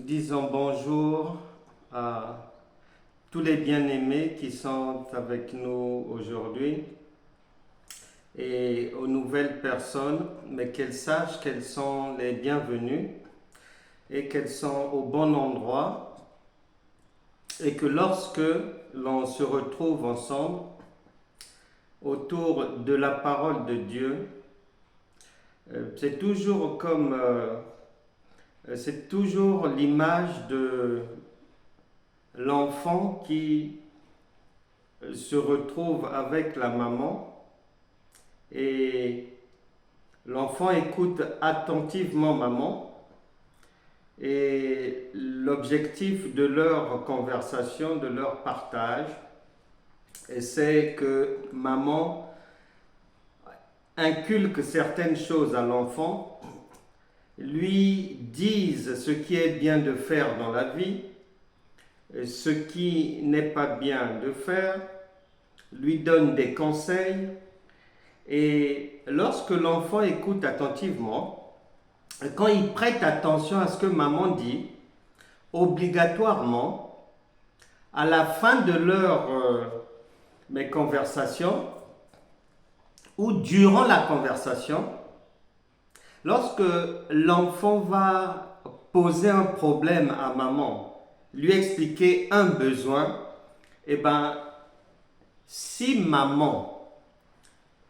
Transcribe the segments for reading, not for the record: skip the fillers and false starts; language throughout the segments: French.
Disons bonjour à tous les bien-aimés qui sont avec nous aujourd'hui et aux nouvelles personnes, mais qu'elles sachent qu'elles sont les bienvenues et qu'elles sont au bon endroit et que lorsque l'on se retrouve ensemble autour de la parole de Dieu, c'est toujours c'est toujours l'image de l'enfant qui se retrouve avec la maman et l'enfant écoute attentivement maman et l'objectif de leur conversation, de leur partage, c'est que maman inculque certaines choses à l'enfant, lui dise ce qui est bien de faire dans la vie, ce qui n'est pas bien de faire, lui donne des conseils. Et lorsque l'enfant écoute attentivement, quand il prête attention à ce que maman dit, obligatoirement, à la fin de leur conversation ou durant la conversation, lorsque l'enfant va poser un problème à maman, lui expliquer un besoin, eh bien, si maman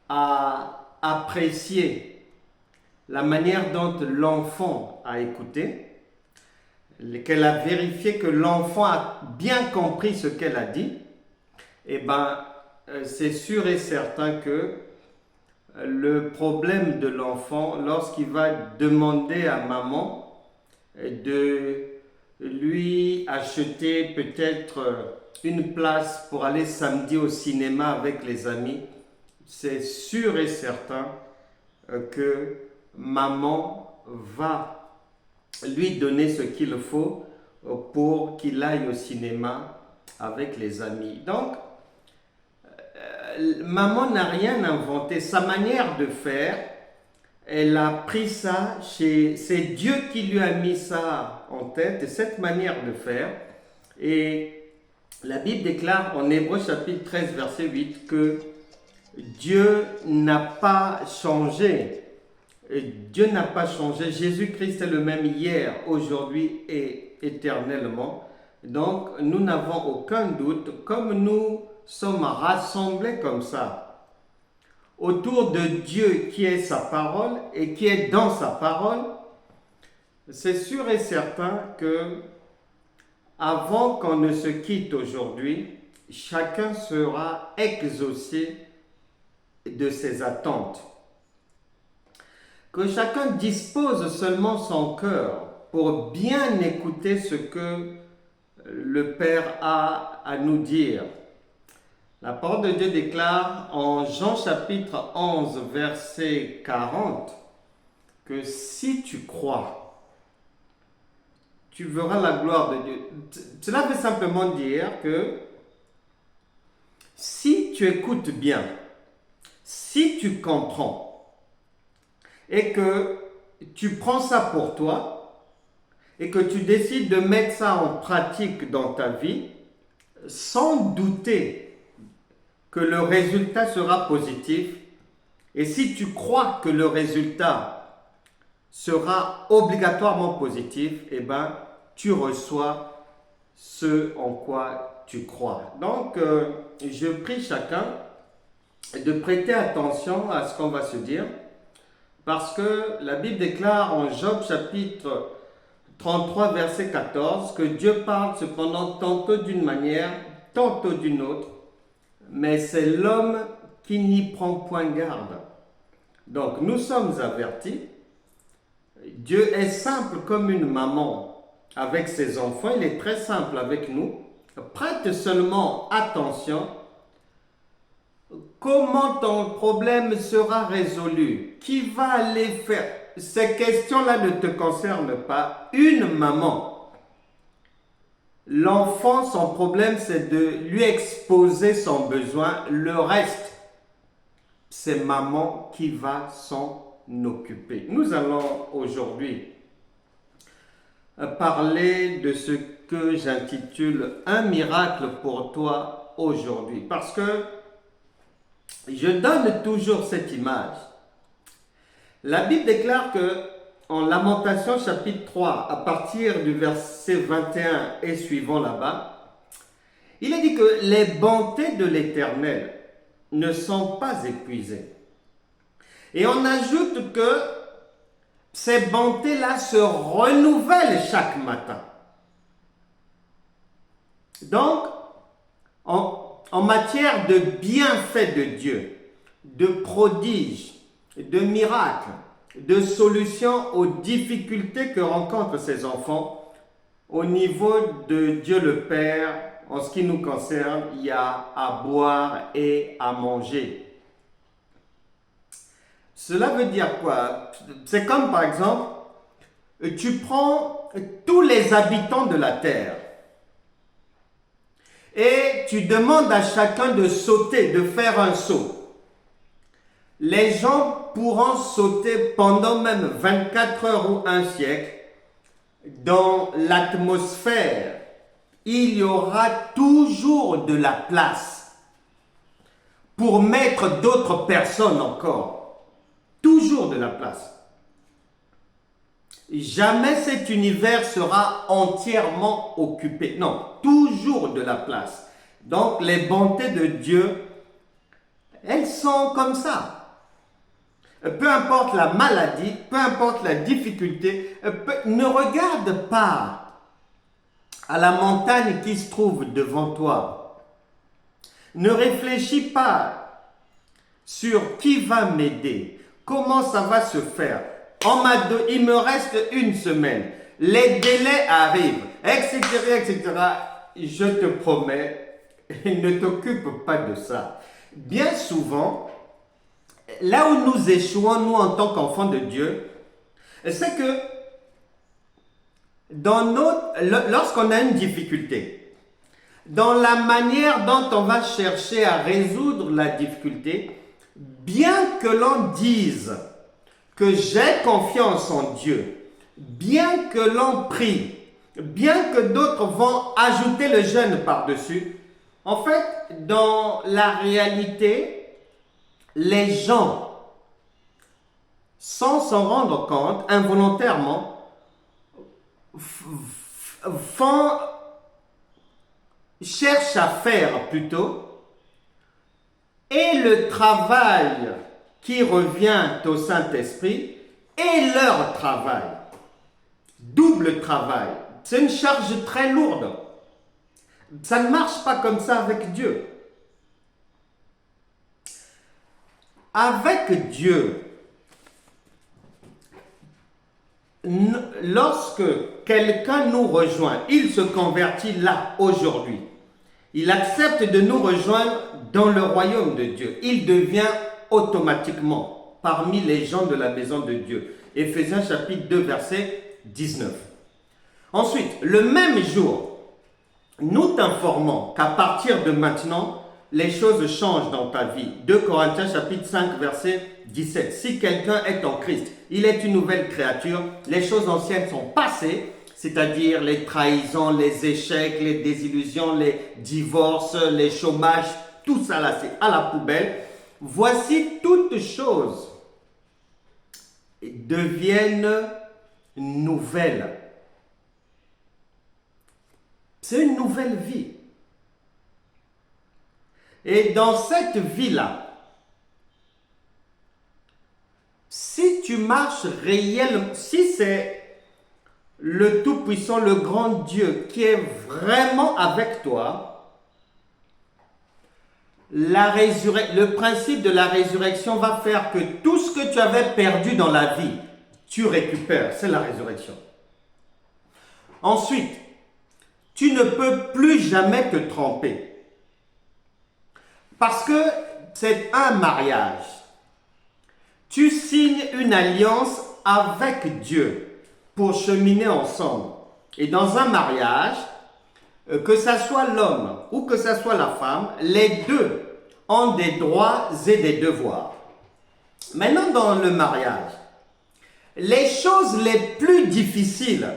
a apprécié la manière dont l'enfant a écouté, qu'elle a vérifié que l'enfant a bien compris ce qu'elle a dit, eh bien, c'est sûr et certain que le problème de l'enfant, lorsqu'il va demander à maman de lui acheter peut-être une place pour aller samedi au cinéma avec les amis, c'est sûr et certain que maman va lui donner ce qu'il faut pour qu'il aille au cinéma avec les amis. Donc, maman n'a rien inventé. Sa manière de faire, elle a pris ça c'est Dieu qui lui a mis ça en tête, cette manière de faire. Et la Bible déclare en Hébreux chapitre 13 verset 8 que Dieu n'a pas changé. Dieu n'a pas changé. Jésus-Christ est le même hier, aujourd'hui et éternellement. Donc nous n'avons aucun doute, comme nous sommes rassemblés comme ça, autour de Dieu qui est sa parole et qui est dans sa parole, c'est sûr et certain que avant qu'on ne se quitte aujourd'hui, chacun sera exaucé de ses attentes. Que chacun dispose seulement son cœur pour bien écouter ce que le Père a à nous dire. La parole de Dieu déclare en Jean chapitre 11 verset 40 que si tu crois, tu verras la gloire de Dieu. Cela veut simplement dire que si tu écoutes bien, si tu comprends et que tu prends ça pour toi et que tu décides de mettre ça en pratique dans ta vie, sans douter que le résultat sera positif, et si tu crois que le résultat sera obligatoirement positif, eh bien, tu reçois ce en quoi tu crois. Donc, je prie chacun de prêter attention à ce qu'on va se dire, parce que la Bible déclare en Job chapitre 33 verset 14 que Dieu parle cependant tantôt d'une manière, tantôt d'une autre, mais c'est l'homme qui n'y prend point garde. Donc nous sommes avertis. Dieu est simple comme une maman avec ses enfants, il est très simple avec nous. Prête seulement attention. Comment ton problème sera résolu? Qui va aller faire? Ces questions-là ne te concernent pas. Une maman. L'enfant, son problème, c'est de lui exposer son besoin. Le reste, c'est maman qui va s'en occuper. Nous allons aujourd'hui parler de ce que j'intitule un miracle pour toi aujourd'hui. Parce que je donne toujours cette image. La Bible déclare que en Lamentation chapitre 3, à partir du verset 21 et suivant là-bas, il est dit que les bontés de l'Éternel ne sont pas épuisées. Et on ajoute que ces bontés-là se renouvellent chaque matin. Donc, en matière de bienfaits de Dieu, de prodiges, de miracles, de solutions aux difficultés que rencontrent ces enfants, au niveau de Dieu le Père, en ce qui nous concerne, il y a à boire et à manger. Cela veut dire quoi? C'est comme par exemple, tu prends tous les habitants de la terre et tu demandes à chacun de sauter, de faire un saut. Les gens pourront sauter pendant même 24 heures ou un siècle. Dans l'atmosphère, il y aura toujours de la place pour mettre d'autres personnes encore. Toujours de la place. Jamais cet univers sera entièrement occupé. Non, toujours de la place. Donc les bontés de Dieu, elles sont comme ça. Peu importe la maladie, peu importe la difficulté, ne regarde pas à la montagne qui se trouve devant toi. Ne réfléchis pas sur qui va m'aider, comment ça va se faire. Il me reste une semaine, les délais arrivent, etc., etc. Je te promets, ne t'occupe pas de ça. Bien souvent, là où nous échouons, nous en tant qu'enfants de Dieu, c'est que lorsqu'on a une difficulté, dans la manière dont on va chercher à résoudre la difficulté, bien que l'on dise que j'ai confiance en Dieu, bien que l'on prie, bien que d'autres vont ajouter le jeûne par-dessus, en fait, dans la réalité, les gens, sans s'en rendre compte, involontairement, cherchent à faire plutôt, et le travail qui revient au Saint-Esprit est leur travail. Double travail. C'est une charge très lourde. Ça ne marche pas comme ça avec Dieu. Avec Dieu, lorsque quelqu'un nous rejoint, il se convertit là, aujourd'hui. Il accepte de nous rejoindre dans le royaume de Dieu. Il devient automatiquement parmi les gens de la maison de Dieu. Éphésiens chapitre 2, verset 19. Ensuite, le même jour, nous t'informons qu'à partir de maintenant, les choses changent dans ta vie. 2 Corinthiens chapitre 5, verset 17. Si quelqu'un est en Christ, il est une nouvelle créature. Les choses anciennes sont passées, c'est-à-dire les trahisons, les échecs, les désillusions, les divorces, les chômages, tout ça là, c'est à la poubelle. Voici toutes choses deviennent nouvelles. C'est une nouvelle vie. Et dans cette vie-là, si tu marches réellement, si c'est le Tout-Puissant, le grand Dieu qui est vraiment avec toi, le principe de la résurrection va faire que tout ce que tu avais perdu dans la vie, tu récupères. C'est la résurrection. Ensuite, tu ne peux plus jamais te tromper. Parce que c'est un mariage. Tu signes une alliance avec Dieu pour cheminer ensemble. Et dans un mariage, que ce soit l'homme ou que ce soit la femme, les deux ont des droits et des devoirs. Maintenant, dans le mariage, les choses les plus difficiles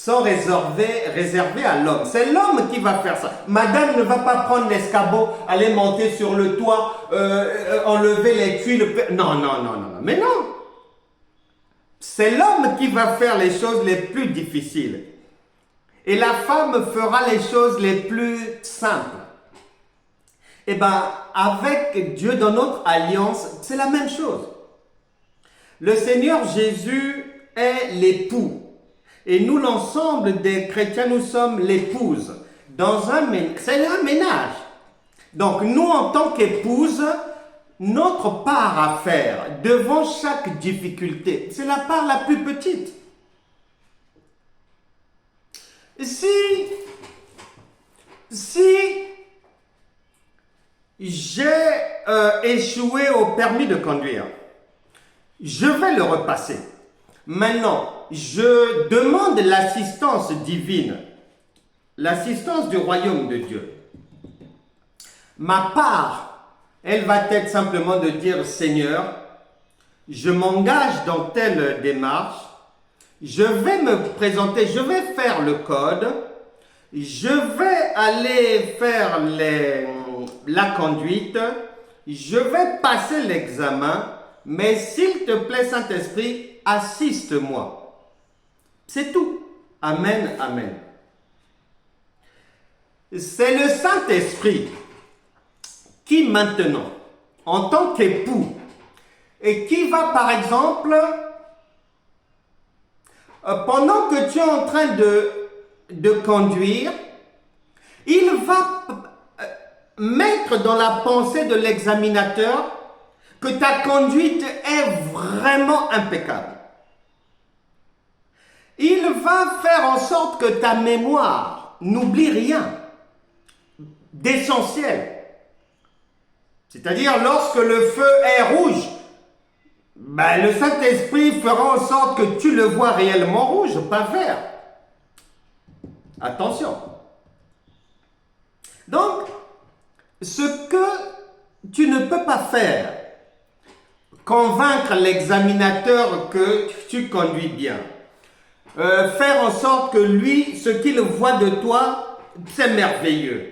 sont réservés à l'homme. C'est l'homme qui va faire ça. Madame ne va pas prendre l'escabeau, aller monter sur le toit, enlever les tuiles. Non, non, non, non. Mais non. C'est l'homme qui va faire les choses les plus difficiles. Et la femme fera les choses les plus simples. Eh bien, avec Dieu dans notre alliance, c'est la même chose. Le Seigneur Jésus est l'époux. Et nous, l'ensemble des chrétiens, nous sommes l'épouse. C'est un ménage. Donc, nous, en tant qu'épouse, notre part à faire devant chaque difficulté, c'est la part la plus petite. Si j'ai échoué au permis de conduire, je vais le repasser. Maintenant, je demande l'assistance divine, l'assistance du royaume de Dieu. Ma part, elle va être simplement de dire, Seigneur, je m'engage dans telle démarche, je vais me présenter, je vais faire le code, je vais aller faire la conduite, je vais passer l'examen, mais s'il te plaît, Saint-Esprit, assiste-moi. C'est tout. Amen, amen. C'est le Saint-Esprit qui maintenant, en tant qu'époux, et qui va par exemple, pendant que tu es en train de conduire, il va mettre dans la pensée de l'examinateur que ta conduite est vraiment impeccable. Il va faire en sorte que ta mémoire n'oublie rien d'essentiel. C'est-à-dire, lorsque le feu est rouge, le Saint-Esprit fera en sorte que tu le vois réellement rouge, pas vert. Attention. Donc, ce que tu ne peux pas faire, convaincre l'examinateur que tu conduis bien, faire en sorte que lui, ce qu'il voit de toi, c'est merveilleux.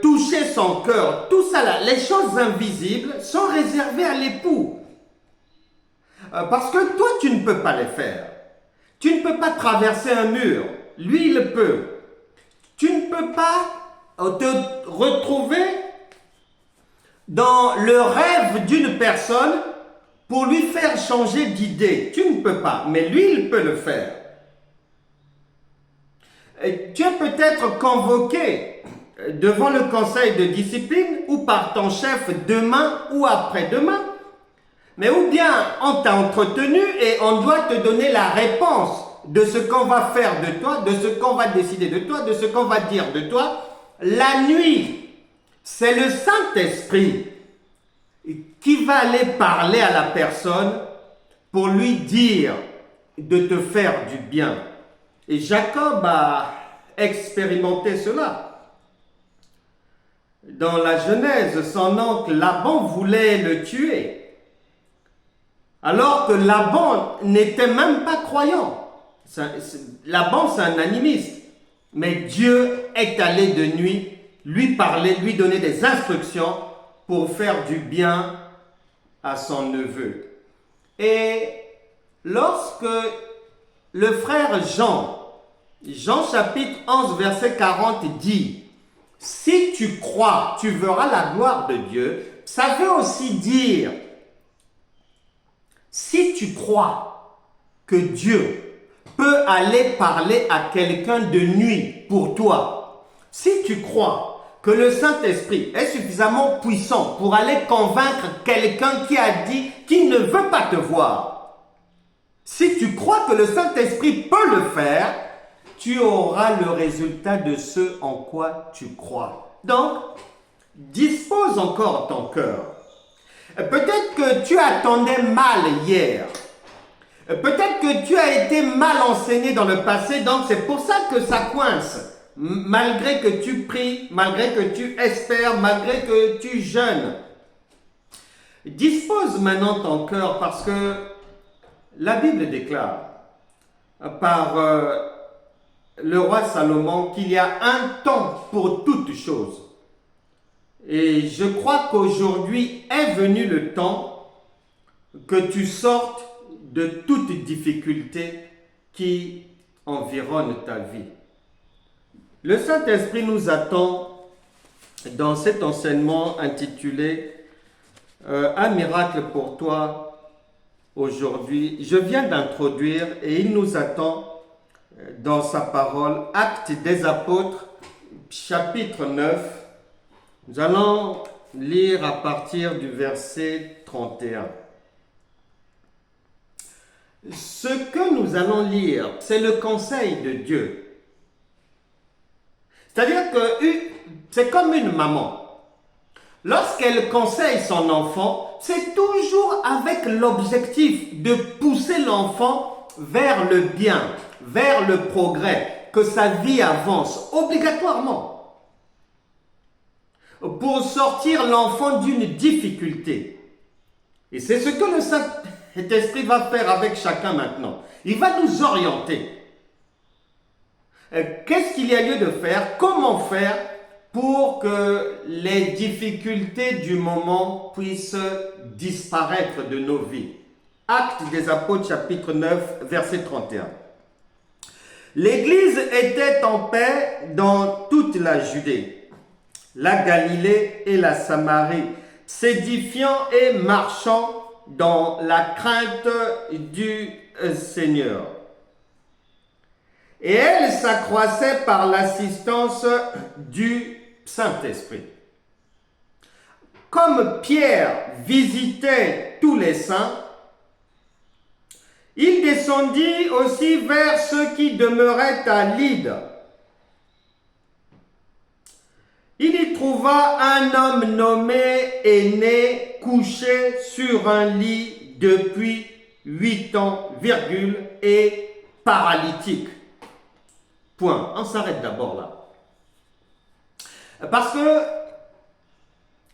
Toucher son cœur, tout ça là, les choses invisibles sont réservées à l'époux. Parce que toi, tu ne peux pas les faire. Tu ne peux pas traverser un mur. Lui, il peut. Tu ne peux pas te retrouver dans le rêve d'une personne pour lui faire changer d'idée. Tu ne peux pas, mais lui, il peut le faire. Tu es peut-être convoqué devant le conseil de discipline ou par ton chef demain ou après-demain. Mais ou bien on t'a entretenu et on doit te donner la réponse de ce qu'on va faire de toi, de ce qu'on va décider de toi, de ce qu'on va dire de toi. La nuit, c'est le Saint-Esprit qui va aller parler à la personne pour lui dire de te faire du bien. Et Jacob a expérimenté cela. Dans la Genèse, son oncle Laban voulait le tuer. Alors que Laban n'était même pas croyant. Laban, c'est un animiste. Mais Dieu est allé de nuit lui parler, lui donner des instructions pour faire du bien à son neveu. Et lorsque le frère Jean chapitre 11, verset 40 dit, « Si tu crois, tu verras la gloire de Dieu », ça veut aussi dire, si tu crois que Dieu peut aller parler à quelqu'un de nuit pour toi, si tu crois que le Saint-Esprit est suffisamment puissant pour aller convaincre quelqu'un qui a dit qu'il ne veut pas te voir, si tu crois que le Saint-Esprit peut le faire, tu auras le résultat de ce en quoi tu crois. Donc, dispose encore ton cœur. Peut-être que tu attendais mal hier. Peut-être que tu as été mal enseigné dans le passé, donc c'est pour ça que ça coince. Malgré que tu pries, malgré que tu espères, malgré que tu jeûnes. Dispose maintenant ton cœur parce que la Bible déclare par le roi Salomon qu'il y a un temps pour toutes choses. Et je crois qu'aujourd'hui est venu le temps que tu sortes de toute difficulté qui environne ta vie. Le Saint-Esprit nous attend dans cet enseignement intitulé Un miracle pour toi aujourd'hui. Je viens d'introduire et il nous attend dans sa parole, Actes des Apôtres, chapitre 9. Nous allons lire à partir du verset 31. Ce que nous allons lire, c'est le conseil de Dieu. C'est-à-dire que c'est comme une maman. Lorsqu'elle conseille son enfant, c'est toujours avec l'objectif de pousser l'enfant vers le bien, vers le progrès, que sa vie avance obligatoirement. Pour sortir l'enfant d'une difficulté. Et c'est ce que le Saint-Esprit va faire avec chacun maintenant. Il va nous orienter. Qu'est-ce qu'il y a lieu de faire? Comment faire pour que les difficultés du moment puissent disparaître de nos vies? Actes des Apôtres, chapitre 9, verset 31. L'Église était en paix dans toute la Judée, la Galilée et la Samarie, s'édifiant et marchant dans la crainte du Seigneur. Et elle s'accroissait par l'assistance du Saint-Esprit. Comme Pierre visitait tous les saints, il descendit aussi vers ceux qui demeuraient à Lyde. Il y trouva un homme nommé Énée couché sur un lit depuis 8 ans, et paralytique. Point. On s'arrête d'abord là. Parce que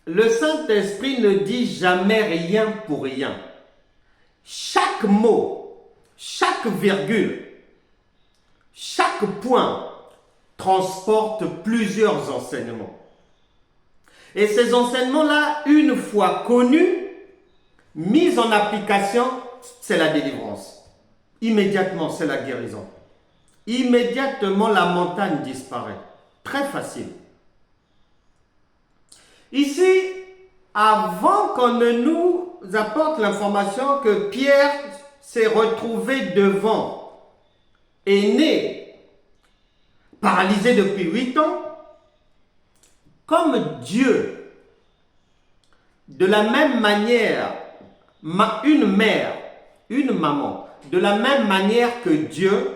le Saint-Esprit ne dit jamais rien pour rien. Chaque mot, chaque virgule, chaque point transporte plusieurs enseignements. Et ces enseignements-là, une fois connus, mis en application, c'est la délivrance. Immédiatement, c'est la guérison. Immédiatement, la montagne disparaît. Très facile. Ici, avant qu'on ne nous apporte l'information que Pierre s'est retrouvé devant Énée, paralysé depuis 8 ans, comme Dieu, de la même manière, une mère, une maman, de la même manière que Dieu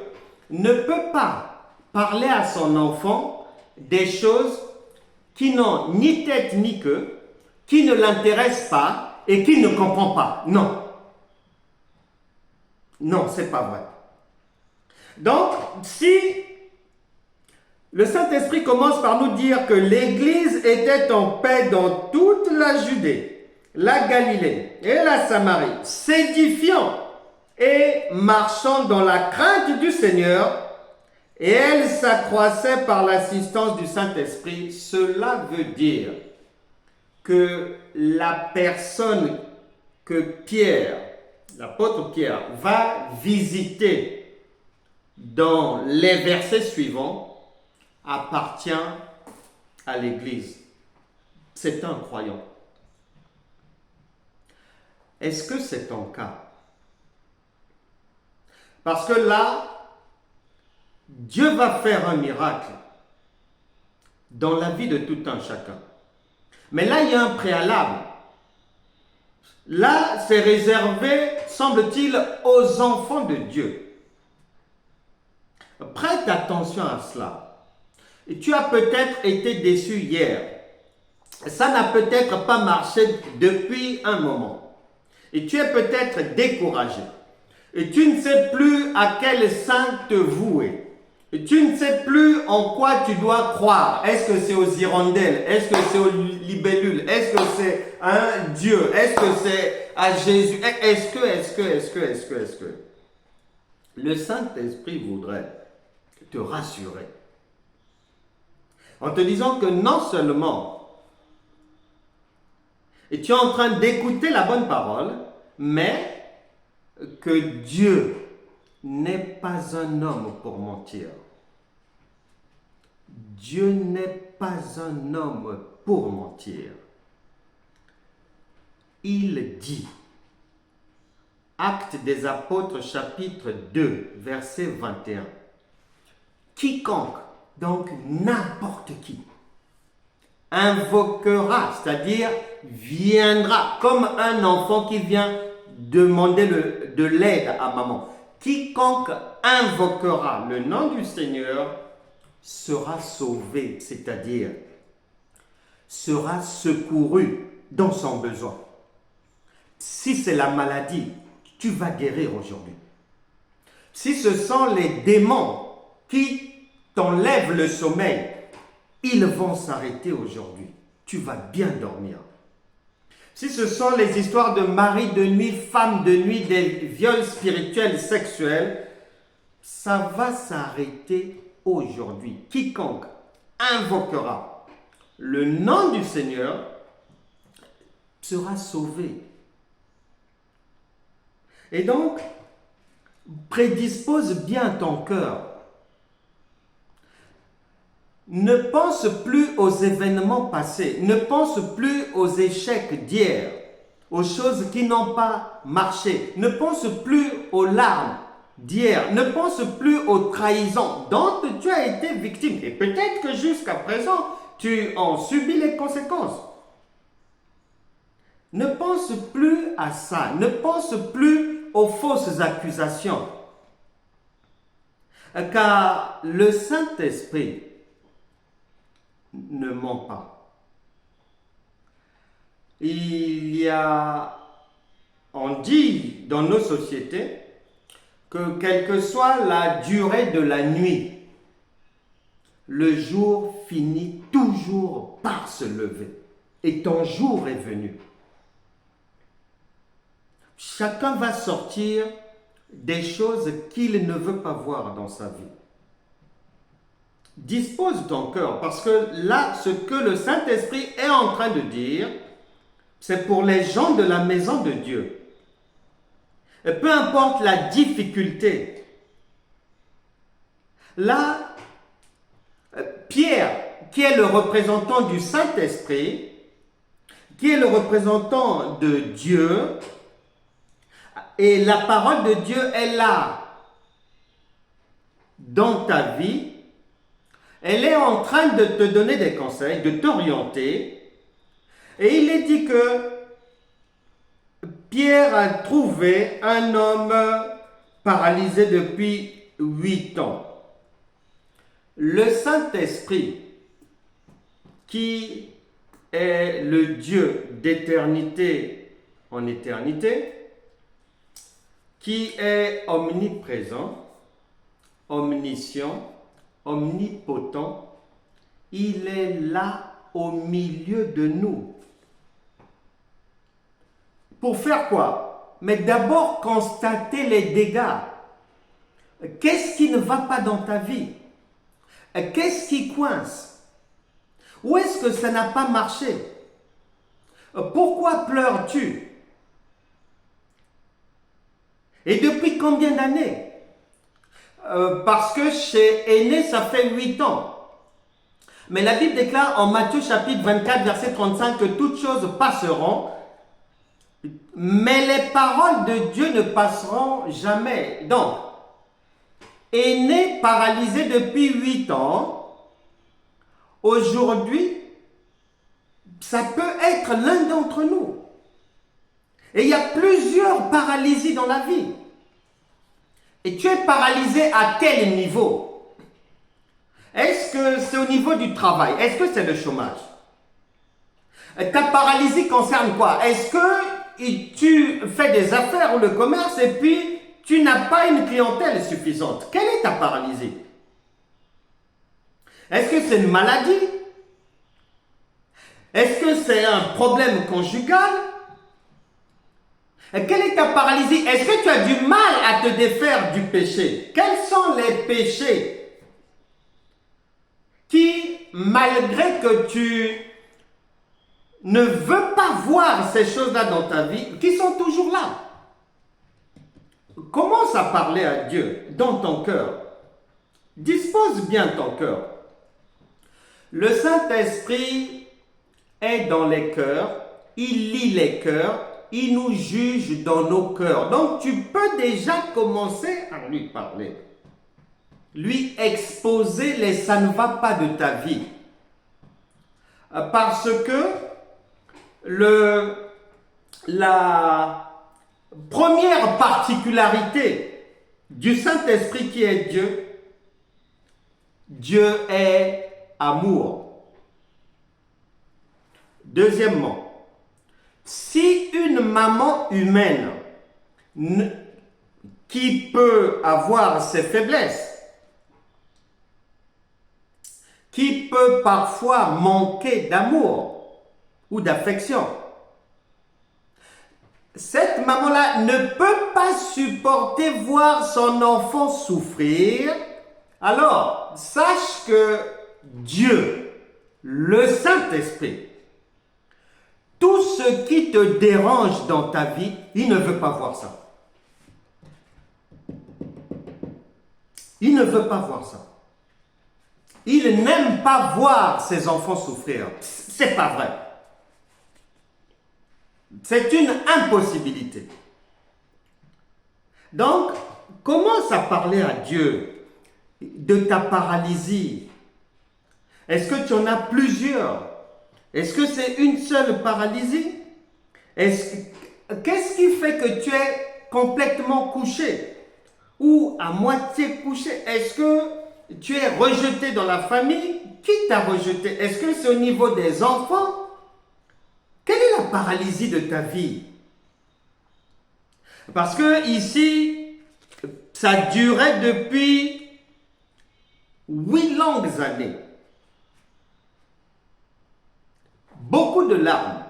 ne peut pas parler à son enfant des choses qui n'ont ni tête ni queue, qui ne l'intéressent pas et qui ne comprend pas. Non. Non, c'est pas vrai. Donc, si le Saint-Esprit commence par nous dire que l'Église était en paix dans toute la Judée, la Galilée et la Samarie, s'édifiant et marchant dans la crainte du Seigneur, et elle s'accroissait par l'assistance du Saint-Esprit, cela veut dire que la personne que Pierre, l'apôtre Pierre, va visiter dans les versets suivants appartient à l'Église. C'est un croyant. Est-ce que c'est ton cas? Parce que là, Dieu va faire un miracle dans la vie de tout un chacun. Mais là, il y a un préalable. Là, c'est réservé, semble-t-il, aux enfants de Dieu. Prête attention à cela. Et tu as peut-être été déçu hier. Ça n'a peut-être pas marché depuis un moment. Et tu es peut-être découragé. Et tu ne sais plus à quel saint te vouer. Et tu ne sais plus en quoi tu dois croire. Est-ce que c'est aux hirondelles? Est-ce que c'est aux libellules? Est-ce que c'est à un Dieu? Est-ce que c'est à Jésus? Est-ce que Le Saint-Esprit voudrait te rassurer en te disant que non seulement tu es en train d'écouter la bonne parole, mais que Dieu n'est pas un homme pour mentir. Dieu n'est pas un homme pour mentir. Il dit, Actes des Apôtres chapitre 2, verset 21, quiconque, donc n'importe qui, invoquera, c'est-à-dire viendra, comme un enfant qui vient demander de l'aide à maman. Quiconque invoquera le nom du Seigneur sera sauvé, c'est-à-dire sera secouru dans son besoin. Si c'est la maladie, tu vas guérir aujourd'hui. Si ce sont les démons qui t'enlèvent le sommeil, ils vont s'arrêter aujourd'hui. Tu vas bien dormir. Si ce sont les histoires de mari de nuit, femme de nuit, des viols spirituels, sexuels, ça va s'arrêter aujourd'hui. Quiconque invoquera le nom du Seigneur sera sauvé. Et donc, prédispose bien ton cœur. Ne pense plus aux événements passés, ne pense plus aux échecs d'hier, aux choses qui n'ont pas marché, ne pense plus aux larmes d'hier, ne pense plus aux trahisons dont tu as été victime. Et peut-être que jusqu'à présent, tu en subis les conséquences. Ne pense plus à ça, ne pense plus aux fausses accusations. Car le Saint-Esprit ne ment pas. On dit dans nos sociétés que quelle que soit la durée de la nuit, le jour finit toujours par se lever. Et ton jour est venu. Chacun va sortir des choses qu'il ne veut pas voir dans sa vie. Dispose ton cœur, parce que là, ce que le Saint-Esprit est en train de dire, c'est pour les gens de la maison de Dieu. Et peu importe la difficulté. Là, Pierre, qui est le représentant du Saint-Esprit, qui est le représentant de Dieu, et la parole de Dieu est là dans ta vie, elle est en train de te donner des conseils, de t'orienter. Et il est dit que Pierre a trouvé un homme paralysé depuis 8 ans. Le Saint-Esprit, qui est le Dieu d'éternité en éternité, qui est omniprésent, omniscient, omnipotent, il est là au milieu de nous. Pour faire quoi? Mais d'abord constater les dégâts. Qu'est-ce qui ne va pas dans ta vie? Qu'est-ce qui coince? Où est-ce que ça n'a pas marché? Pourquoi pleures-tu? Et depuis combien d'années? Parce que chez Aîné, ça fait 8 ans. Mais la Bible déclare en Matthieu chapitre 24, verset 35 que toutes choses passeront, mais les paroles de Dieu ne passeront jamais. Donc, Aîné paralysé depuis 8 ans, aujourd'hui, ça peut être l'un d'entre nous. Et il y a plusieurs paralysies dans la vie. Et tu es paralysé à quel niveau? Est-ce que c'est au niveau du travail? Est-ce que c'est le chômage? Ta paralysie concerne quoi? Est-ce que tu fais des affaires ou le commerce et puis tu n'as pas une clientèle suffisante? Quelle est ta paralysie? Est-ce que c'est une maladie? Est-ce que c'est un problème conjugal? Quelle est ta paralysie? Est-ce que tu as du mal à te défaire du péché? Quels sont les péchés malgré que tu ne veux pas voir ces choses-là dans ta vie, qui sont toujours là, commence à parler à Dieu dans ton cœur. Dispose bien ton cœur. Le Saint-Esprit est dans les cœurs, il lit les cœurs, il nous juge dans nos cœurs. Donc tu peux déjà commencer à lui parler. Lui exposer les ça ne va pas de ta vie. Parce que la première particularité du Saint-Esprit qui est Dieu, Dieu est amour. Deuxièmement, si une maman humaine qui peut avoir ses faiblesses, qui peut parfois manquer d'amour ou d'affection, cette maman-là ne peut pas supporter voir son enfant souffrir, alors sache que Dieu, le Saint-Esprit, tout ce qui te dérange dans ta vie, il ne veut pas voir ça. Il ne veut pas voir ça. Il n'aime pas voir ses enfants souffrir. C'est pas vrai. C'est une impossibilité. Donc, commence à parler à Dieu de ta paralysie. Est-ce que tu en as plusieurs? Est-ce que c'est une seule paralysie? Qu'est-ce qui fait que tu es complètement couché ou à moitié couché? Est-ce que tu es rejeté dans la famille? Qui t'a rejeté? Est-ce que c'est au niveau des enfants? Quelle est la paralysie de ta vie? Parce que ici, ça durait depuis 8 longues années. Beaucoup de larmes.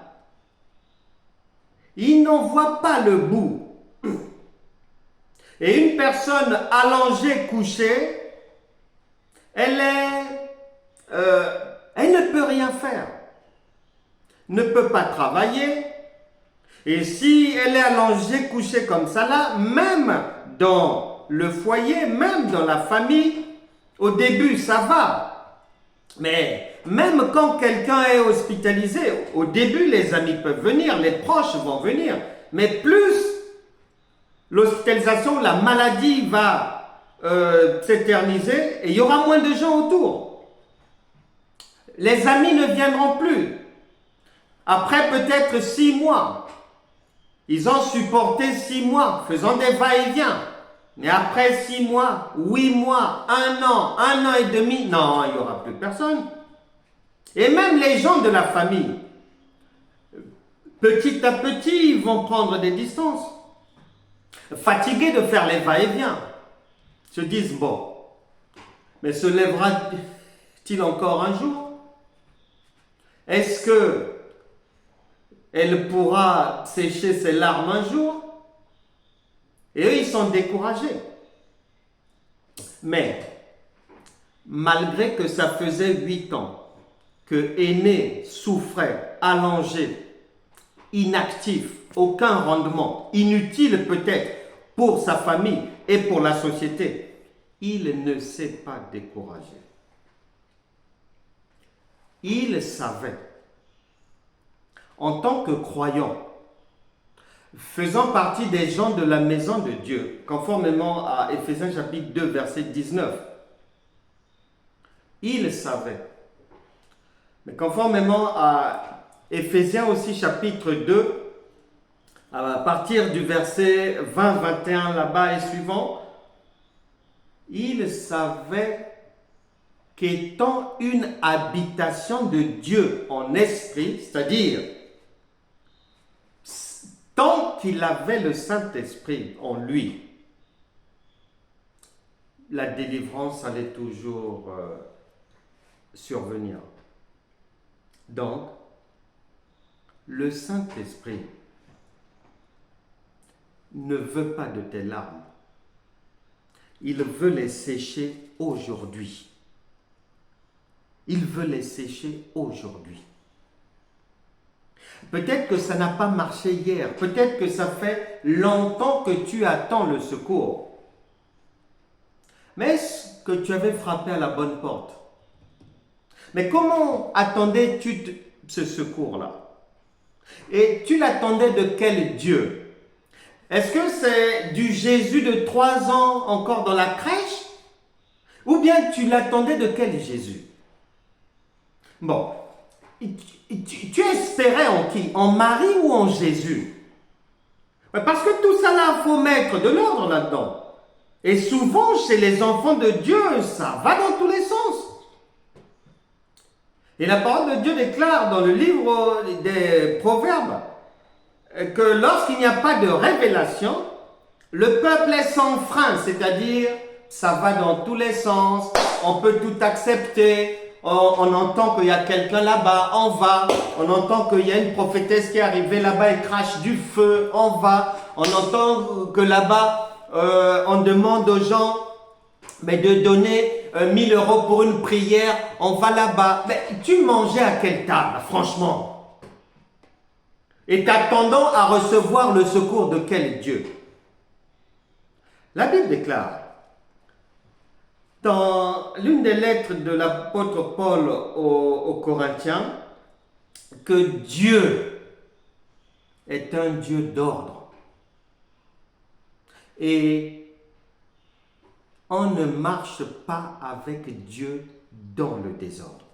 Il n'en voit pas le bout. Et une personne allongée, couchée, elle ne peut rien faire. Ne peut pas travailler. Et si elle est allongée, couchée comme ça là, même dans le foyer, même dans la famille, au début ça va. Mais même quand quelqu'un est hospitalisé, au début les amis peuvent venir, les proches vont venir. Mais plus l'hospitalisation, la maladie va s'éterniser et il y aura moins de gens autour. Les amis ne viendront plus. Après peut-être 6 mois, ils ont supporté 6 mois, faisant des va-et-vient. Mais après 6 mois, 8 mois, 1 an et demi, non, il n'y aura plus personne. Et même les gens de la famille, petit à petit, ils vont prendre des distances. Fatigués de faire les va-et-vient, se disent, bon, mais se lèvera-t-il encore un jour? Est-ce que elle pourra sécher ses larmes un jour? Et eux, ils sont découragés. Mais, malgré que ça faisait 8 ans que Aîné souffrait, allongé, inactif, aucun rendement, inutile peut-être pour sa famille et pour la société, il ne s'est pas découragé. Il savait, en tant que croyant, faisant partie des gens de la maison de Dieu, conformément à Éphésiens chapitre 2, verset 19, il savait. Mais conformément à Éphésiens aussi chapitre 2, à partir du verset 20, 21 là-bas et suivant, il savait qu'étant une habitation de Dieu en esprit, c'est-à-dire tant qu'il avait le Saint-Esprit en lui, la délivrance allait toujours survenir. Donc, le Saint-Esprit ne veut pas de tes larmes. Il veut les sécher aujourd'hui. Il veut les sécher aujourd'hui. Peut-être que ça n'a pas marché hier. Peut-être que ça fait longtemps que tu attends le secours. Mais est-ce que tu avais frappé à la bonne porte? Mais comment attendais-tu ce secours-là? Et tu l'attendais de quel Dieu? Est-ce que c'est du Jésus de 3 ans encore dans la crèche? Ou bien tu l'attendais de quel Jésus? Bon, tu espérais en qui? En Marie ou en Jésus? Parce que tout ça là, il faut mettre de l'ordre là-dedans. Et souvent, chez les enfants de Dieu, ça va dans tous les sens. Et la parole de Dieu déclare dans le livre des Proverbes que lorsqu'il n'y a pas de révélation, le peuple est sans frein, c'est-à-dire ça va dans tous les sens, on peut tout accepter, on entend qu'il y a quelqu'un là-bas, on va, on entend qu'il y a une prophétesse qui est arrivée là-bas et crache du feu, on va, on entend que là-bas, on demande aux gens mais de donner 1000 € pour une prière, on va là-bas. Mais tu mangeais à quelle table, franchement? Et t'attendant à recevoir le secours de quel Dieu? La Bible déclare, dans l'une des lettres de l'apôtre Paul aux Corinthiens, que Dieu est un Dieu d'ordre. Et on ne marche pas avec Dieu dans le désordre.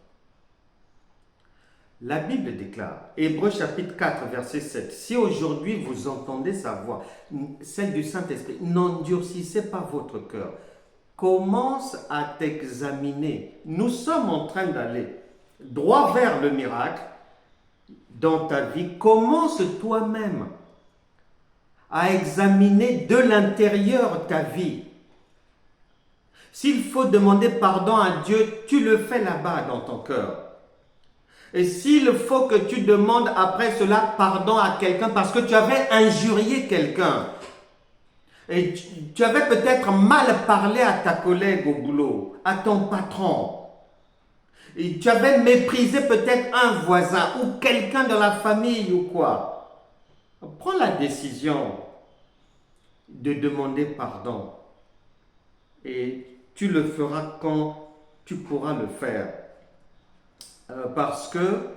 La Bible déclare, Hébreux chapitre 4, verset 7, « Si aujourd'hui vous entendez sa voix, celle du Saint-Esprit, n'endurcissez pas votre cœur. Commence à t'examiner. Nous sommes en train d'aller droit vers le miracle dans ta vie. Commence toi-même à examiner de l'intérieur ta vie. S'il faut demander pardon à Dieu, tu le fais là-bas dans ton cœur. Et s'il faut que tu demandes après cela pardon à quelqu'un parce que tu avais injurié quelqu'un, et tu avais peut-être mal parlé à ta collègue au boulot, à ton patron, et tu avais méprisé peut-être un voisin ou quelqu'un dans la famille ou quoi, prends la décision de demander pardon. Et tu le feras quand tu pourras le faire. Parce que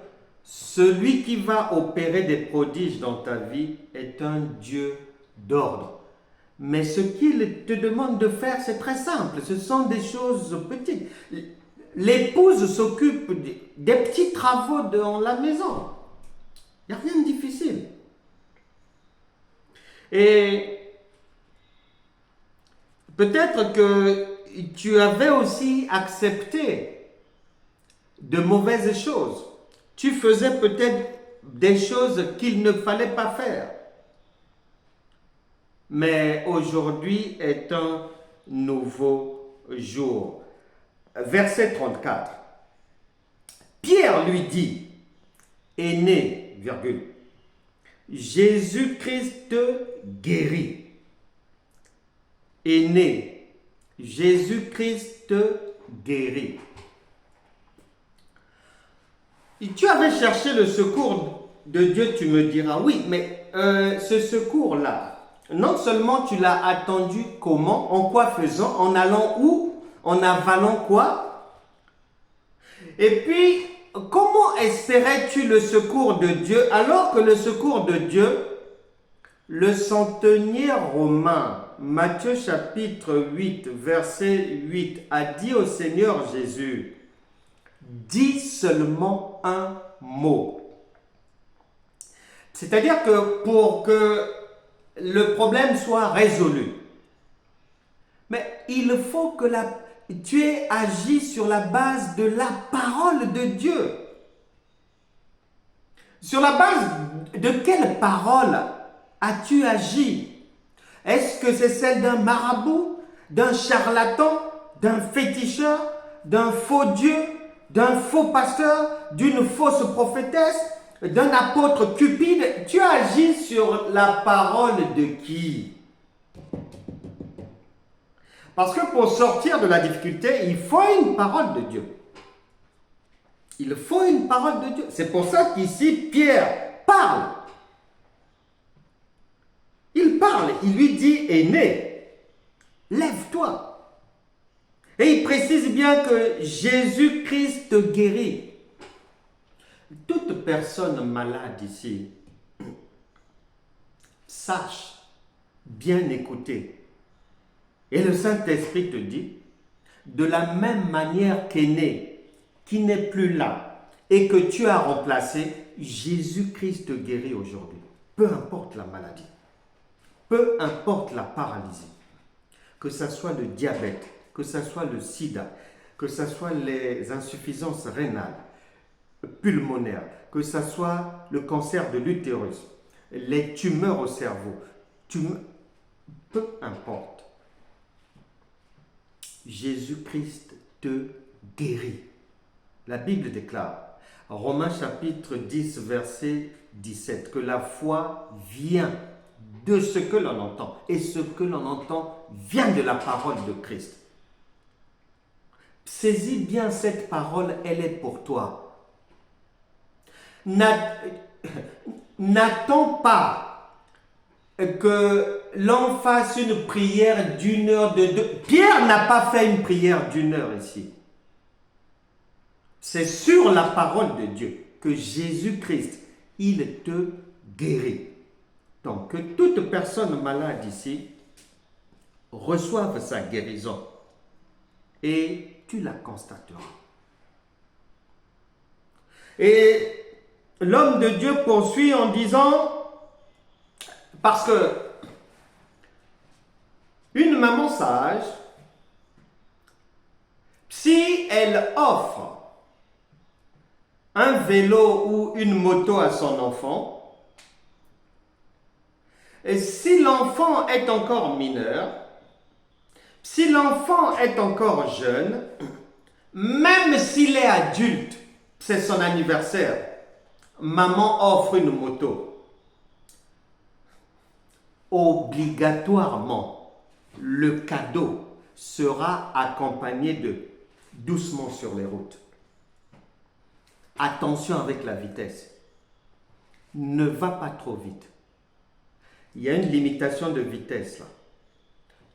celui qui va opérer des prodiges dans ta vie est un Dieu d'ordre. Mais ce qu'il te demande de faire, c'est très simple. Ce sont des choses petites. L'épouse s'occupe des petits travaux dans la maison. Il n'y a rien de difficile. Et peut-être que tu avais aussi accepté de mauvaises choses. Tu faisais peut-être des choses qu'il ne fallait pas faire. Mais aujourd'hui est un nouveau jour. Verset 34. Pierre lui dit, est né, virgule, Jésus-Christ guérit. Est né. Jésus-Christ guérit. Et tu avais cherché le secours de Dieu, tu me diras, oui, mais ce secours-là, non seulement tu l'as attendu comment, en quoi faisant, en allant où, en avalant quoi, et puis comment espérais-tu le secours de Dieu alors que le secours de Dieu, le centenier romain, Matthieu chapitre 8, verset 8, a dit au Seigneur Jésus, dis seulement un mot. C'est-à-dire que pour que le problème soit résolu, mais il faut que tu aies agi sur la base de la parole de Dieu. Sur la base de quelle parole as-tu agi? Est-ce que c'est celle d'un marabout, d'un charlatan, d'un féticheur, d'un faux Dieu, d'un faux pasteur, d'une fausse prophétesse, d'un apôtre cupide? Tu agis sur la parole de qui? Parce que pour sortir de la difficulté, il faut une parole de Dieu. Il faut une parole de Dieu. C'est pour ça qu'ici, Pierre parle. Il parle, il lui dit, aîné, lève-toi. Et il précise bien que Jésus-Christ te guérit. Toute personne malade ici, sache bien écouter. Et le Saint-Esprit te dit, de la même manière qu'aîné, qui n'est plus là, et que tu as remplacé, Jésus-Christ te guérit aujourd'hui. Peu importe la maladie, peu importe la paralysie, que ce soit le diabète, que ce soit le sida, que ce soit les insuffisances rénales, pulmonaires, que ce soit le cancer de l'utérus, les tumeurs au cerveau, peu importe. Jésus-Christ te guérit. La Bible déclare, Romains chapitre 10, verset 17, que la foi vient de ce que l'on entend. Et ce que l'on entend vient de la parole de Christ. Saisis bien cette parole, elle est pour toi. N'attends pas que l'on fasse une prière d'une heure, de deux. Pierre n'a pas fait une prière d'une heure ici. C'est sur la parole de Dieu que Jésus-Christ, il te guérit. Donc, que toute personne malade ici reçoive sa guérison et tu la constateras. Et l'homme de Dieu poursuit en disant, parce que une maman sage, si elle offre un vélo ou une moto à son enfant, et si l'enfant est encore mineur, si l'enfant est encore jeune, même s'il est adulte, c'est son anniversaire, maman offre une moto. Obligatoirement, le cadeau sera accompagné de doucement sur les routes. Attention avec la vitesse. Ne va pas trop vite. Il y a une limitation de vitesse là.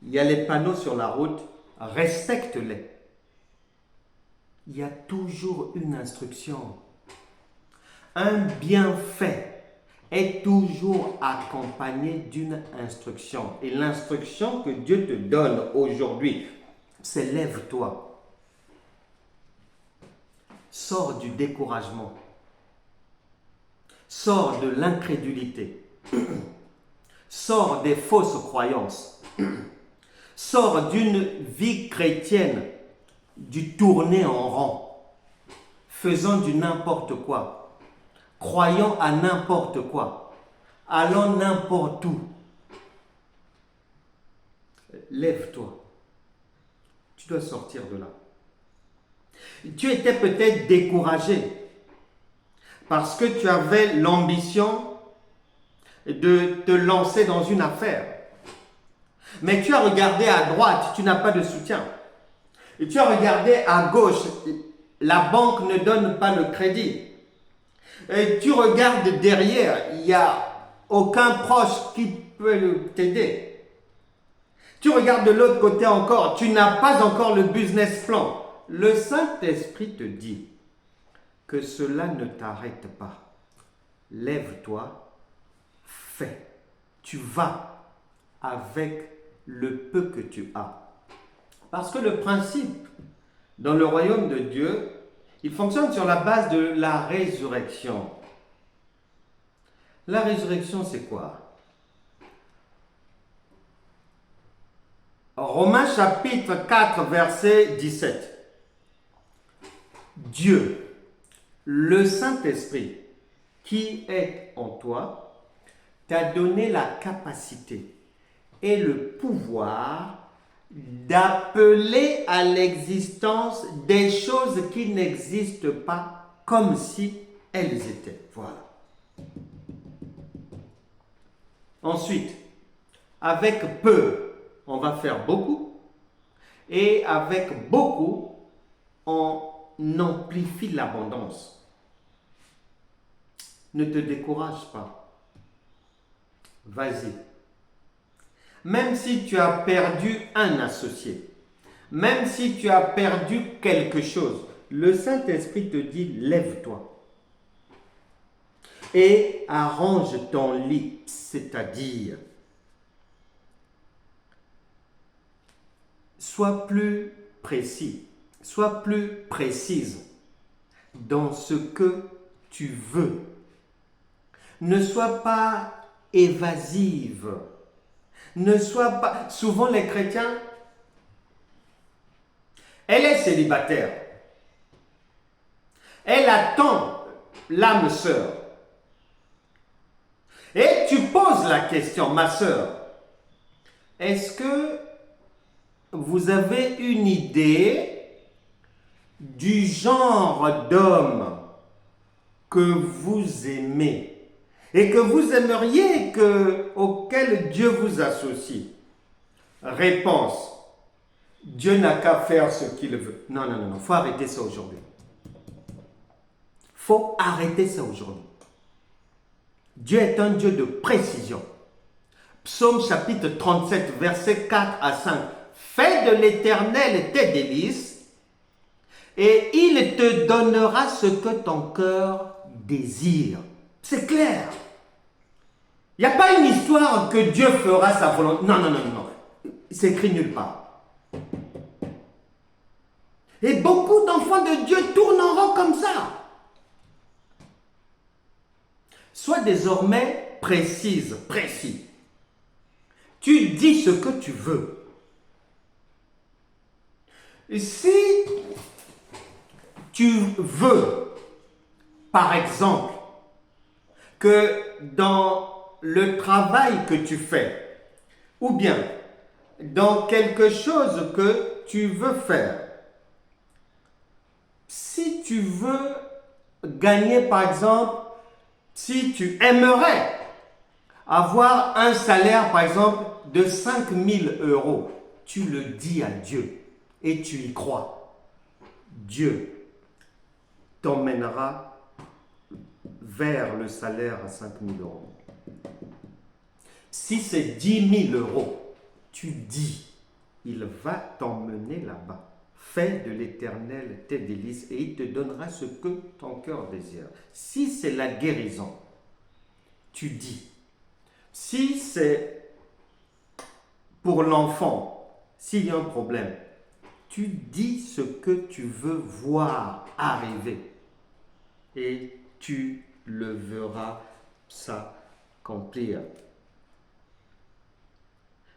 Il y a les panneaux sur la route, respecte-les. Il y a toujours une instruction. Un bienfait est toujours accompagné d'une instruction. Et l'instruction que Dieu te donne aujourd'hui, c'est lève-toi. Sors du découragement. Sors de l'incrédulité. Sors des fausses croyances. Sors d'une vie chrétienne du tourner en rond, faisant du n'importe quoi, croyant à n'importe quoi, allant n'importe où. Lève-toi. Tu dois sortir de là. Tu étais peut-être découragé parce que tu avais l'ambition de te lancer dans une affaire. Mais tu as regardé à droite, tu n'as pas de soutien. Et tu as regardé à gauche, la banque ne donne pas le crédit. Et tu regardes derrière, il n'y a aucun proche qui peut t'aider. Tu regardes de l'autre côté encore, tu n'as pas encore le business plan. Le Saint-Esprit te dit que cela ne t'arrête pas. Lève-toi, fais. Tu vas avec le peu que tu as. Parce que le principe dans le royaume de Dieu, il fonctionne sur la base de la résurrection. La résurrection, c'est quoi? Romains chapitre 4, verset 17. Dieu, le Saint-Esprit, qui est en toi, t'a donné la capacité et le pouvoir d'appeler à l'existence des choses qui n'existent pas comme si elles étaient. Voilà. Ensuite, avec peu, on va faire beaucoup. Et avec beaucoup, on amplifie l'abondance. Ne te décourage pas. Vas-y. Même si tu as perdu un associé, même si tu as perdu quelque chose, le Saint-Esprit te dit, lève-toi et arrange ton lit, c'est-à-dire, sois plus précis, sois plus précise dans ce que tu veux. Ne sois pas évasive. Ne sois pas... Souvent les chrétiens, elle est célibataire. Elle attend l'âme sœur. Et tu poses la question, ma sœur, est-ce que vous avez une idée du genre d'homme que vous aimez et que vous aimeriez auquel Dieu vous associe? Réponse, Dieu n'a qu'à faire ce qu'il veut. Non, non, non, non, il faut arrêter ça aujourd'hui. Il faut arrêter ça aujourd'hui. Dieu est un Dieu de précision. Psaume chapitre 37, versets 4 à 5. Fais de l'Éternel tes délices et il te donnera ce que ton cœur désire. C'est clair. Il n'y a pas une histoire que Dieu fera sa volonté. Non, non, non, non. C'est écrit nulle part. Et beaucoup d'enfants de Dieu tournent en rond comme ça. Sois désormais précise, précis. Tu dis ce que tu veux. Si tu veux, par exemple, que dans le travail que tu fais, ou bien dans quelque chose que tu veux faire, si tu veux gagner, par exemple, si tu aimerais avoir un salaire, par exemple, de 5 000 euros, tu le dis à Dieu et tu y crois. Dieu t'emmènera vers le salaire à 5 000 euros. Si c'est 10 000 euros, tu dis, il va t'emmener là-bas. Fais de l'Éternel tes délices et il te donnera ce que ton cœur désire. Si c'est la guérison, tu dis. Si c'est pour l'enfant, s'il y a un problème, tu dis ce que tu veux voir arriver et tu le verras s'accomplir.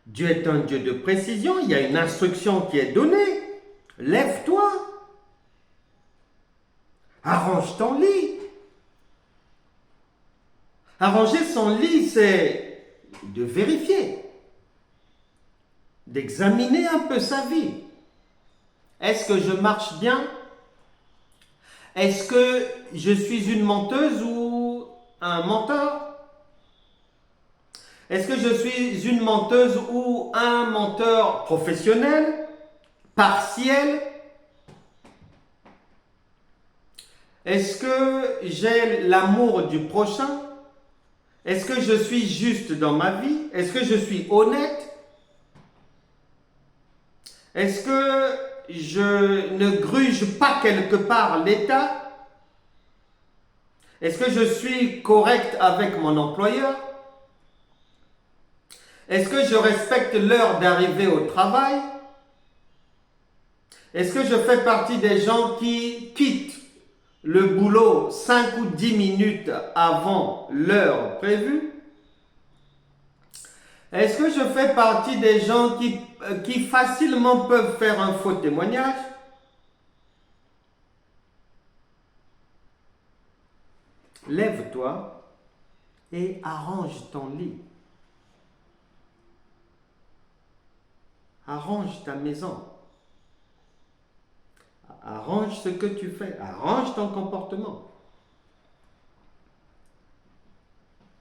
Dieu est un Dieu de précision, il y a une instruction qui est donnée. Lève-toi, arrange ton lit. Arranger son lit, c'est de vérifier, d'examiner un peu sa vie. Est-ce que je marche bien? Est-ce que je suis une menteuse ou un menteur? Est-ce que je suis une menteuse ou un menteur professionnel, partiel? Est-ce que j'ai l'amour du prochain? Est-ce que je suis juste dans ma vie? Est-ce que je suis honnête? Est-ce que je ne gruge pas quelque part l'État? Est-ce que je suis correct avec mon employeur? Est-ce que je respecte l'heure d'arrivée au travail? Est-ce que je fais partie des gens qui quittent le boulot 5 ou 10 minutes avant l'heure prévue? Est-ce que je fais partie des gens qui facilement peuvent faire un faux témoignage? Lève-toi et arrange ton lit. Arrange ta maison. Arrange ce que tu fais. Arrange ton comportement.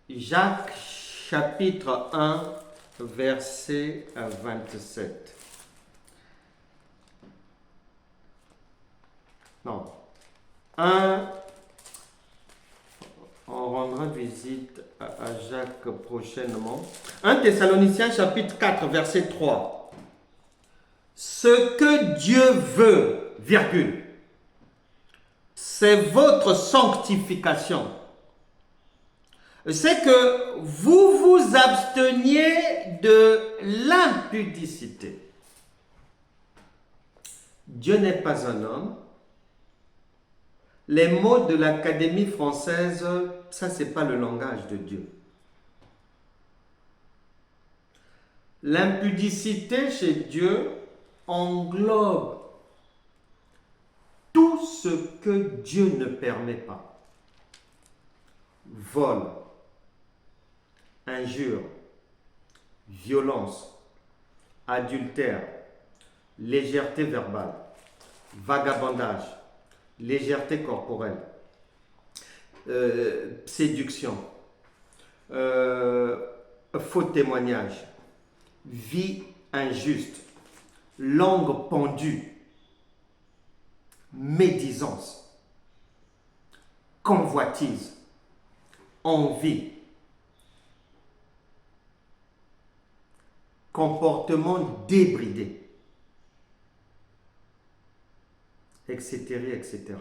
Jacques chapitre 1, verset 27. Non. Un, on rendra visite à Jacques prochainement. 1 Thessaloniciens chapitre 4, verset 3. Ce que Dieu veut, virgule, c'est votre sanctification. C'est que vous vous absteniez de l'impudicité. Dieu n'est pas un homme. Les mots de l'Académie française, ça c'est pas le langage de Dieu. L'impudicité chez Dieu englobe tout ce que Dieu ne permet pas. Vol, injure, violence, adultère, légèreté verbale, vagabondage, légèreté corporelle, séduction, faux témoignage, vie injuste, langue pendue, médisance, convoitise, envie, comportement débridé, etc., etc.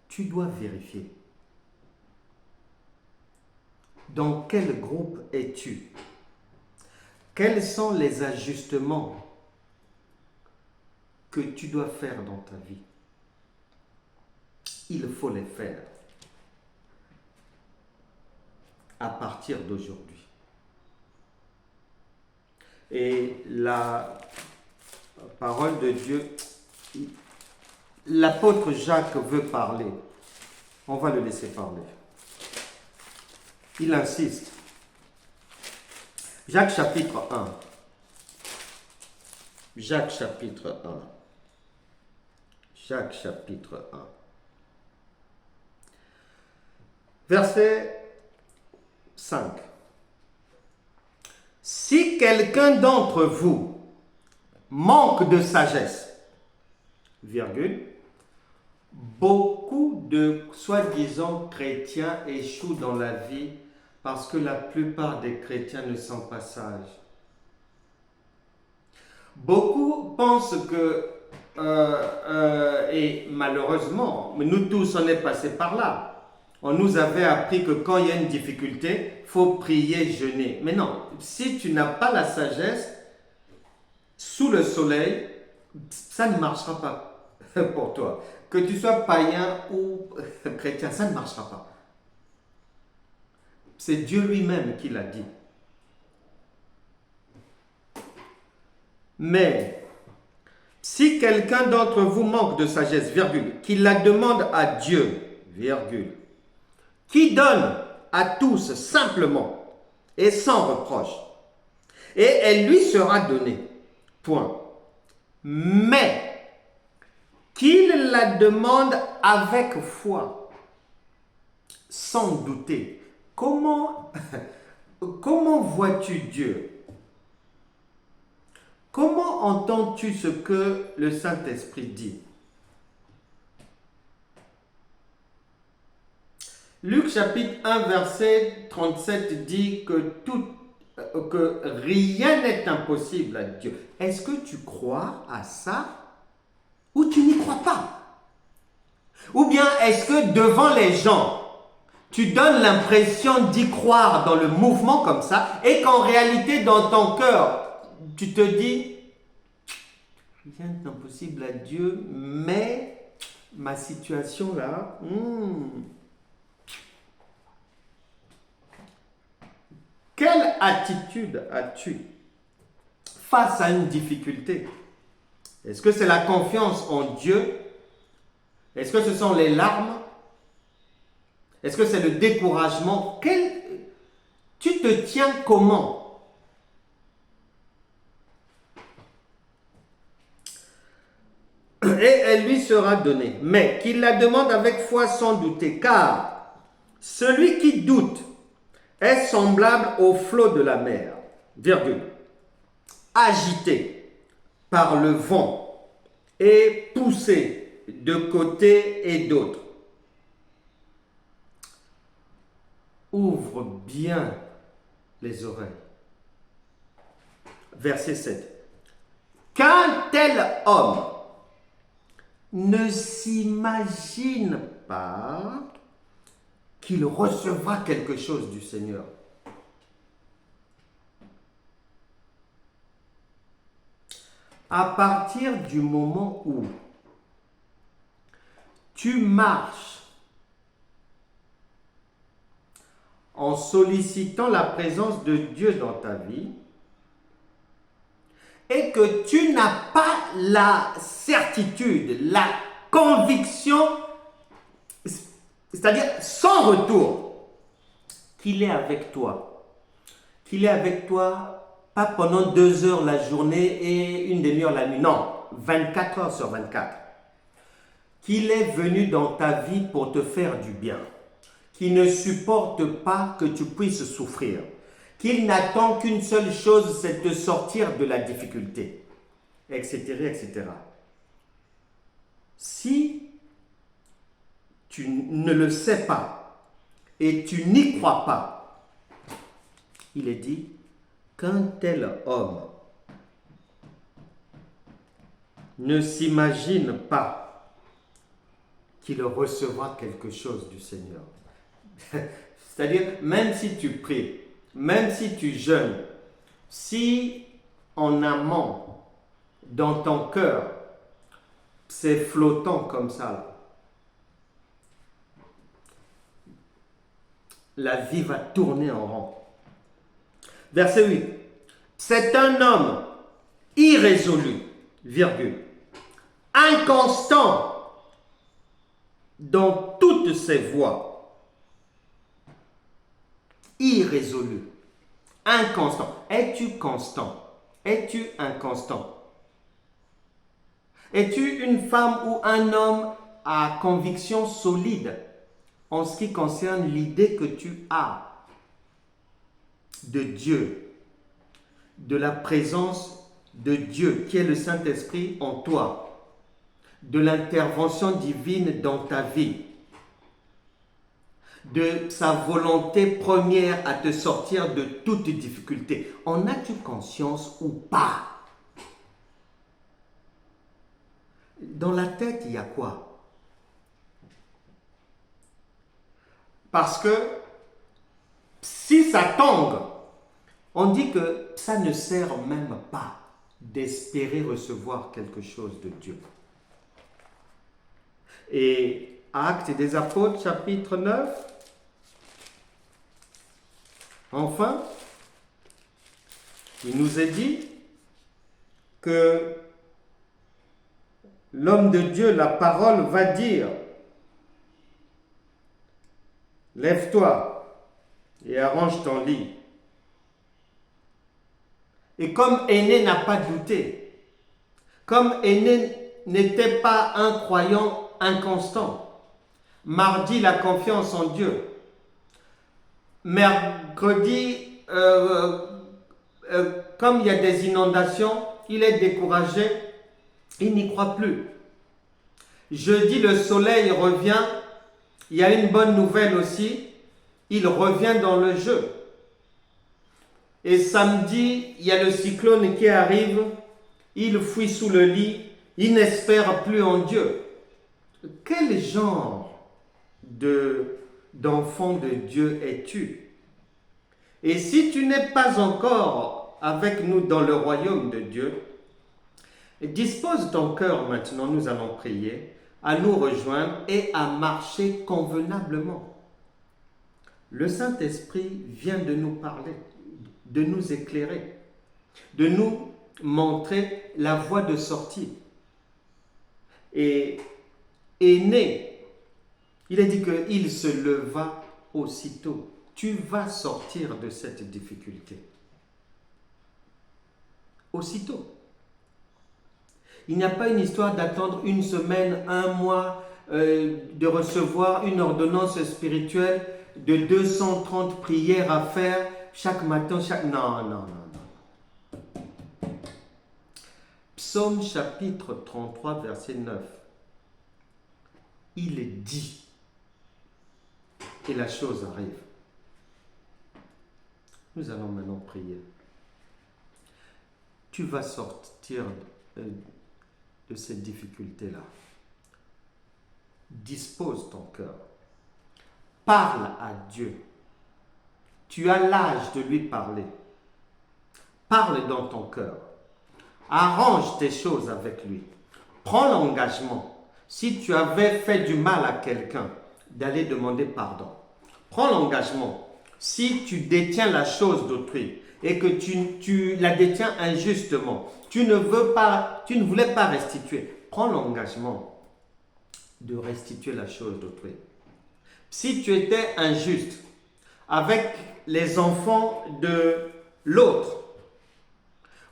Tu dois vérifier. Dans quel groupe es-tu? Quels sont les ajustements que tu dois faire dans ta vie? Il faut les faire à partir d'aujourd'hui. Et la parole de Dieu, l'apôtre Jacques veut parler. On va le laisser parler. Il insiste. Jacques chapitre 1. Jacques chapitre 1. Jacques chapitre 1. Verset 5. Si quelqu'un d'entre vous manque de sagesse, virgule, beaucoup de soi-disant chrétiens échouent dans la vie parce que la plupart des chrétiens ne sont pas sages. Beaucoup pensent que, et malheureusement, mais nous tous on est passés par là, on nous avait appris que quand il y a une difficulté, il faut prier, jeûner. Mais non, si tu n'as pas la sagesse, sous le soleil, ça ne marchera pas pour toi. Que tu sois païen ou chrétien, ça ne marchera pas. C'est Dieu lui-même qui l'a dit. Mais, si quelqu'un d'entre vous manque de sagesse, virgule, qu'il la demande à Dieu, virgule, qui donne à tous simplement et sans reproche, et elle lui sera donnée. Point. Mais qu'il la demande avec foi, sans douter. Comment vois-tu Dieu? Comment entends-tu ce que le Saint-Esprit dit? Luc chapitre 1 verset 37 dit que rien n'est impossible à Dieu. Est-ce que tu crois à ça ou tu n'y crois pas? Ou bien est-ce que devant les gens, tu donnes l'impression d'y croire dans le mouvement comme ça et qu'en réalité dans ton cœur, tu te dis rien n'est impossible à Dieu, mais ma situation là, quelle attitude as-tu face à une difficulté? Est-ce que c'est la confiance en Dieu? Est-ce que ce sont les larmes? Est-ce que c'est le découragement? Tu te tiens comment? Et elle lui sera donnée. Mais qu'il la demande avec foi sans douter, car celui qui doute est semblable au flot de la mer, virgule, agité par le vent et poussé de côté et d'autre. Ouvre bien les oreilles. Verset 7. Qu'un tel homme ne s'imagine pas qu'il recevra quelque chose du Seigneur. À partir du moment où tu marches en sollicitant la présence de Dieu dans ta vie et que tu n'as pas la certitude, la conviction, c'est-à-dire sans retour, qu'il est avec toi. Qu'il est avec toi, pas pendant 2 heures la journée et 1/2 heure la nuit, non, 24 heures sur 24. Qu'il est venu dans ta vie pour te faire du bien. Qu'il ne supporte pas que tu puisses souffrir. Qu'il n'attend qu'une seule chose, c'est de sortir de la difficulté, etc., etc. Si tu ne le sais pas et tu n'y crois pas, il est dit qu'un tel homme ne s'imagine pas qu'il recevra quelque chose du Seigneur. C'est-à-dire, même si tu pries, même si tu jeûnes, si en amont, dans ton cœur, c'est flottant comme ça, là, la vie va tourner en rond. Verset 8. C'est un homme irrésolu, virgule, inconstant dans toutes ses voies. Irrésolu, inconstant. Es-tu constant? Es-tu inconstant? Es-tu une femme ou un homme à conviction solide en ce qui concerne l'idée que tu as de Dieu, de la présence de Dieu qui est le Saint-Esprit en toi, de l'intervention divine dans ta vie, de sa volonté première à te sortir de toute difficulté? En as-tu conscience ou pas? Dans la tête, il y a quoi? Parce que si ça tangue, on dit que ça ne sert même pas d'espérer recevoir quelque chose de Dieu. Et Actes des Apôtres, chapitre 9, enfin, il nous est dit que l'homme de Dieu, la parole, va dire: lève-toi et arrange ton lit. Et comme Aîné n'a pas douté, comme Aîné n'était pas un croyant inconstant, mardi, la confiance en Dieu, mercredi, comme il y a des inondations, il est découragé, il n'y croit plus. Jeudi, le soleil revient, il y a une bonne nouvelle aussi, il revient dans le jeu. Et samedi, il y a le cyclone qui arrive, il fuit sous le lit, il n'espère plus en Dieu. Quel genre d'enfant de Dieu es-tu? Et si tu n'es pas encore avec nous dans le royaume de Dieu, dispose ton cœur maintenant, nous allons prier, à nous rejoindre et à marcher convenablement. Le Saint-Esprit vient de nous parler, de nous éclairer, de nous montrer la voie de sortie. Et Aîné, il est dit qu'il se leva aussitôt. Tu vas sortir de cette difficulté. Aussitôt. Il n'y a pas une histoire d'attendre 1 semaine, 1 mois, de recevoir une ordonnance spirituelle de 230 prières à faire chaque matin, chaque... Non, non, non, non. Psaume chapitre 33, verset 9. Il est dit et la chose arrive. Nous allons maintenant prier. Tu vas sortir de cette difficulté-là. Dispose ton cœur. Parle à Dieu. Tu as l'âge de lui parler. Parle dans ton cœur. Arrange tes choses avec lui. Prends l'engagement. Si tu avais fait du mal à quelqu'un, d'aller demander pardon. Prends l'engagement. Si tu détiens la chose d'autrui et que tu la détiens injustement, tu ne voulais pas restituer, prends l'engagement de restituer la chose d'autrui. Si tu étais injuste avec les enfants de l'autre,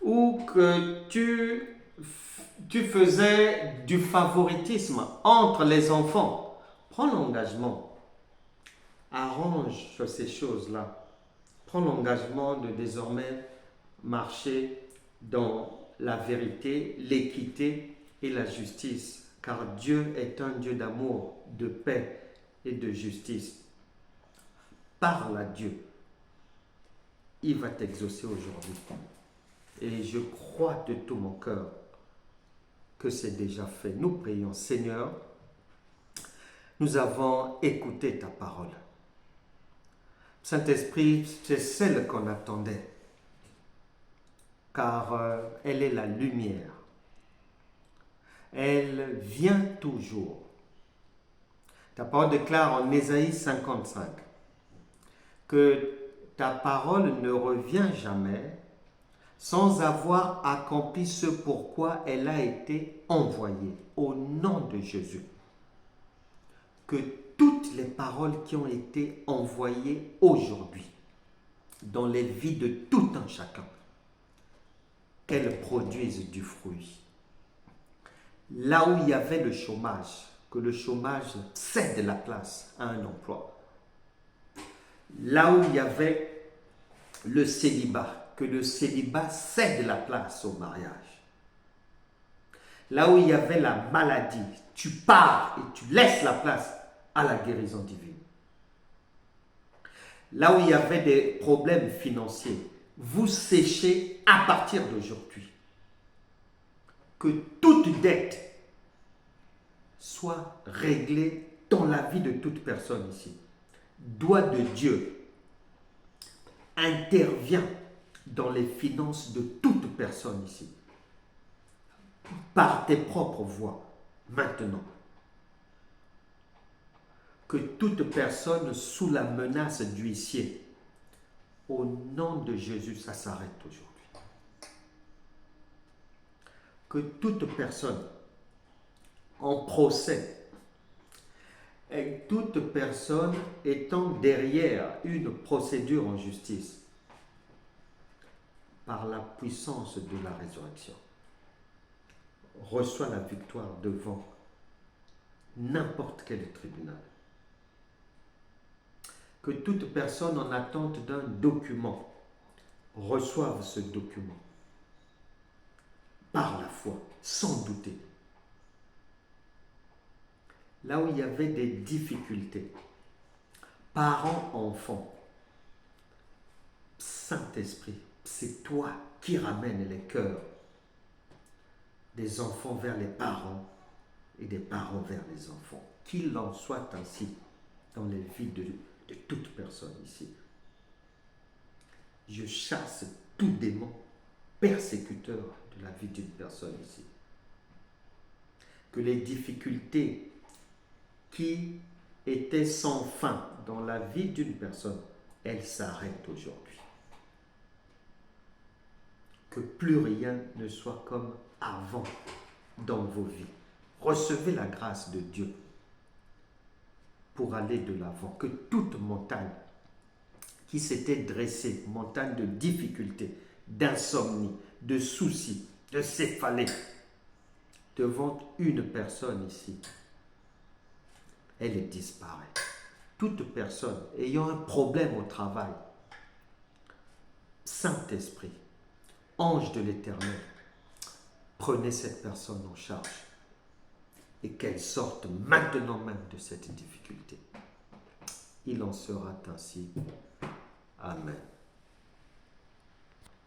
ou que tu faisais du favoritisme entre les enfants, prends l'engagement. Arrange ces choses-là. Prends l'engagement de désormais marcher dans la vérité, l'équité et la justice, car Dieu est un Dieu d'amour, de paix et de justice. Parle à Dieu. Il va t'exaucer aujourd'hui. Et je crois de tout mon cœur que c'est déjà fait. Nous prions, Seigneur, nous avons écouté ta parole. Saint-Esprit, c'est celle qu'on attendait, car elle est la lumière. Elle vient toujours. Ta parole déclare en Ésaïe 55 que ta parole ne revient jamais sans avoir accompli ce pourquoi elle a été envoyée, au nom de Jésus. Que toutes les paroles qui ont été envoyées aujourd'hui, dans les vies de tout un chacun, qu'elles produisent du fruit. Là où il y avait le chômage, que le chômage cède la place à un emploi. Là où il y avait le célibat, que le célibat cède la place au mariage. Là où il y avait la maladie, tu pars et tu laisses la place à la guérison divine. Là où il y avait des problèmes financiers, vous séchez à partir d'aujourd'hui. Que toute dette soit réglée dans la vie de toute personne ici. Doigt de Dieu intervient dans les finances de toute personne ici, par tes propres voies, maintenant. Que toute personne sous la menace d'huissier, au nom de Jésus, ça s'arrête aujourd'hui. Que toute personne en procès et toute personne étant derrière une procédure en justice, par la puissance de la résurrection, reçoit la victoire devant n'importe quel tribunal. Que toute personne en attente d'un document reçoive ce document par la foi, sans douter. Là où il y avait des difficultés, parents, enfants, Saint-Esprit, c'est toi qui ramènes les cœurs des enfants vers les parents et des parents vers les enfants. Qu'il en soit ainsi dans les vies de toute personne ici. Je chasse tout démon persécuteur de la vie d'une personne ici. Que les difficultés qui étaient sans fin dans la vie d'une personne, elles s'arrêtent aujourd'hui. Que plus rien ne soit comme avant dans vos vies. Recevez la grâce de Dieu pour aller de l'avant. Que toute montagne qui s'était dressée, montagne de difficultés, d'insomnie, de soucis, de céphalée, devant une personne ici, elle disparaît. Toute personne ayant un problème au travail, Saint-Esprit, ange de l'Éternel, Prenez cette personne en charge et qu'elle sorte maintenant même de cette difficulté. Il en sera ainsi. Amen.